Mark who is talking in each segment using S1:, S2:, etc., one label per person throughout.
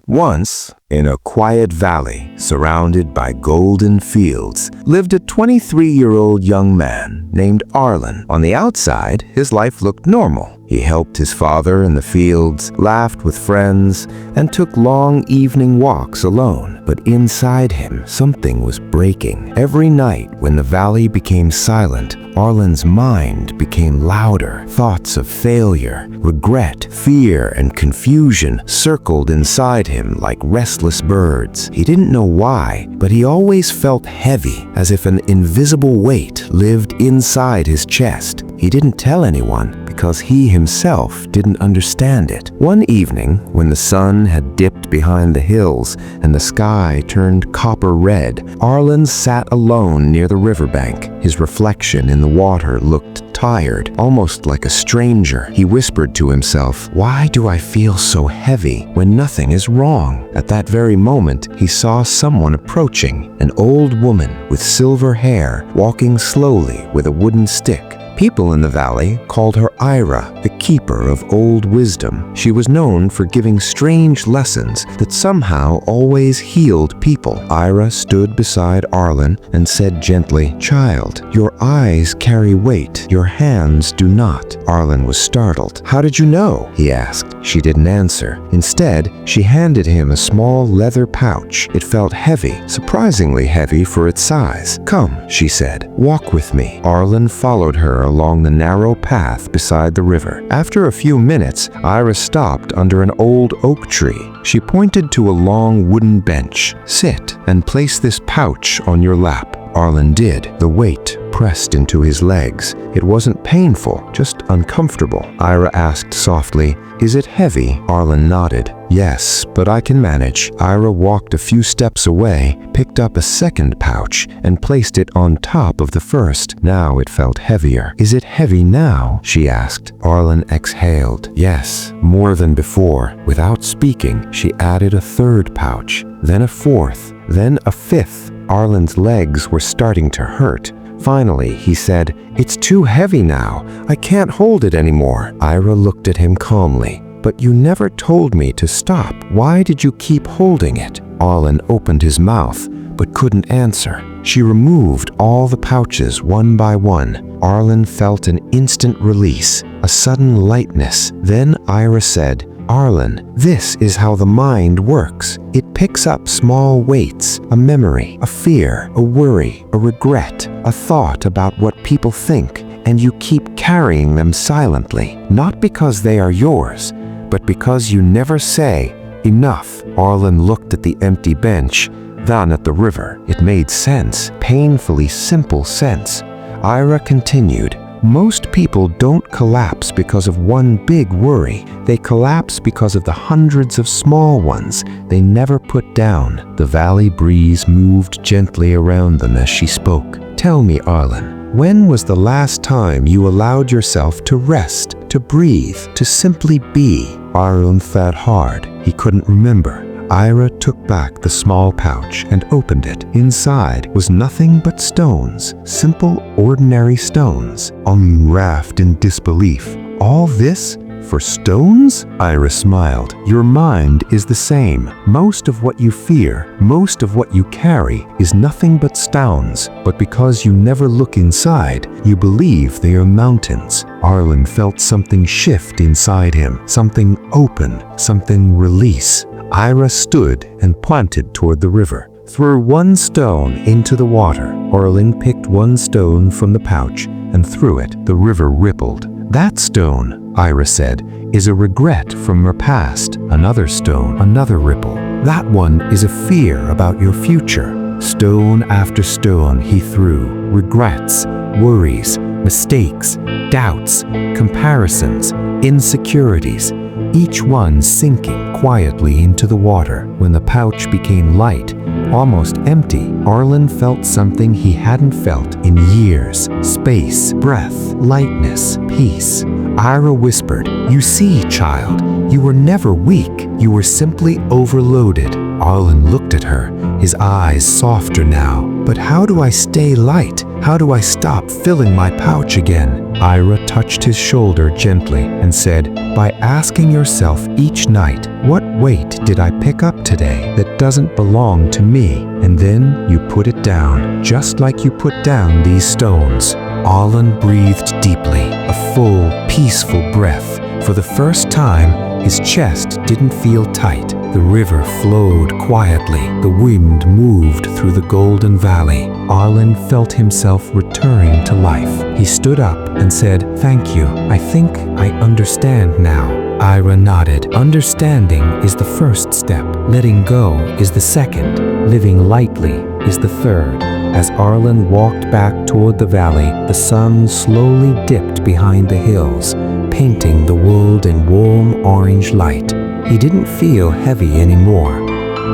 S1: Once, in a quiet valley surrounded by golden fields, lived a 23-year-old young man named Arlen. On the outside, his life looked normal. He helped his father in the fields, laughed with friends, and took long evening walks alone. But inside him, something was breaking. Every night, when the valley became silent, Arlen's mind became louder. Thoughts of failure, regret, fear, and confusion circled inside him like restless birds. He didn't know why, but he always felt heavy, as if an invisible weight lived inside his chest. He didn't tell anyone because he himself didn't understand it. One evening, when the sun had dipped behind the hills and the sky turned copper red, Arlen sat alone near the riverbank. His reflection in the water looked tired, almost like a stranger. He whispered to himself, "Why do I feel so heavy when nothing is wrong?" At that very moment, he saw someone approaching, an old woman with silver hair, walking slowly with a wooden stick. People in the valley called her Eira, the keeper of old wisdom. She was known for giving strange lessons that somehow always healed people. Eira stood beside Arlen and said gently, "Child, your eyes carry weight, your hands do not." Arlen was startled. "How did you know?" he asked. She didn't answer. Instead, she handed him a small leather pouch. It felt heavy, surprisingly heavy for its size. "Come," she said, "walk with me." Arlen followed her along the narrow path beside the river. After a few minutes, Eira stopped under an old oak tree. She pointed to a long wooden bench. "Sit and place this pouch on your lap." Arlen did. The weight pressed into his legs. It wasn't painful, just uncomfortable. Eira asked softly, "Is it heavy?" Arlen nodded. "Yes, but I can manage." Eira walked a few steps away, picked up a second pouch, and placed it on top of the first. Now it felt heavier. "Is it heavy now?" she asked. Arlen exhaled. "Yes, more than before." Without speaking, she added a third pouch, then a fourth, then a fifth. Arlen's legs were starting to hurt. Finally, he said, "It's too heavy now. I can't hold it anymore." Eira looked at him calmly. "But you never told me to stop. Why did you keep holding it?" Arlen opened his mouth, but couldn't answer. She removed all the pouches one by one. Arlen felt an instant release, a sudden lightness. Then Eira said, "Arlen, this is how the mind works. It picks up small weights, a memory, a fear, a worry, a regret, a thought about what people think, and you keep carrying them silently, not because they are yours, but because you never say, 'Enough.'" Arlen looked at the empty bench, then at the river. It made sense, painfully simple sense. Eira continued, "Most people don't collapse because of one big worry. They collapse because of the hundreds of small ones they never put down." The valley breeze moved gently around them as she spoke. "Tell me, Arlen, when was the last time you allowed yourself to rest, to breathe, to simply be?" Arlen thought hard. He couldn't remember. Eira took back the small pouch and opened it. Inside was nothing but stones, simple, ordinary stones. Arlen laughed in disbelief. "All this for stones?" Eira smiled. "Your mind is the same. Most of what you fear, most of what you carry is nothing but stones. But because you never look inside, you believe they are mountains." Arlen felt something shift inside him, something open, something release. Eira stood and pointed toward the river. Threw one stone into the water. Arlen picked one stone from the pouch and threw it. The river rippled. "That stone," Eira said, "is a regret from your past." Another stone, another ripple. "That one is a fear about your future." Stone after stone he threw. Regrets, worries, mistakes, doubts, comparisons, insecurities, each one sinking quietly into the water. When the pouch became light, almost empty, Arlen felt something he hadn't felt in years. Space, breath, lightness, peace. Eira whispered, "You see, child, you were never weak. You were simply overloaded."
S2: Arlen looked at her, his eyes softer now. But how do I stay light? How do I stop filling my pouch again? Eira touched his shoulder gently and said, by asking yourself each night, what weight did I pick up today that doesn't belong to me? And then you put it down, just like you put down these stones. Arlen breathed deeply, a full, peaceful breath. For the first time, his chest didn't feel tight. The river flowed quietly. The wind moved through the golden valley. Arlen felt himself returning to life. He stood up and said, thank you. I think I understand now. Eira nodded. Understanding is the first step. Letting go is the second. Living lightly is the third. As Arlen walked back toward the valley, the sun slowly dipped behind the hills, painting the world in warm orange light. He didn't feel heavy anymore,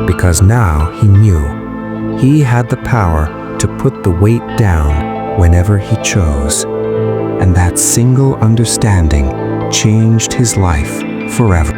S2: because now he knew he had the power to put the weight down whenever he chose. And that single understanding changed his life forever.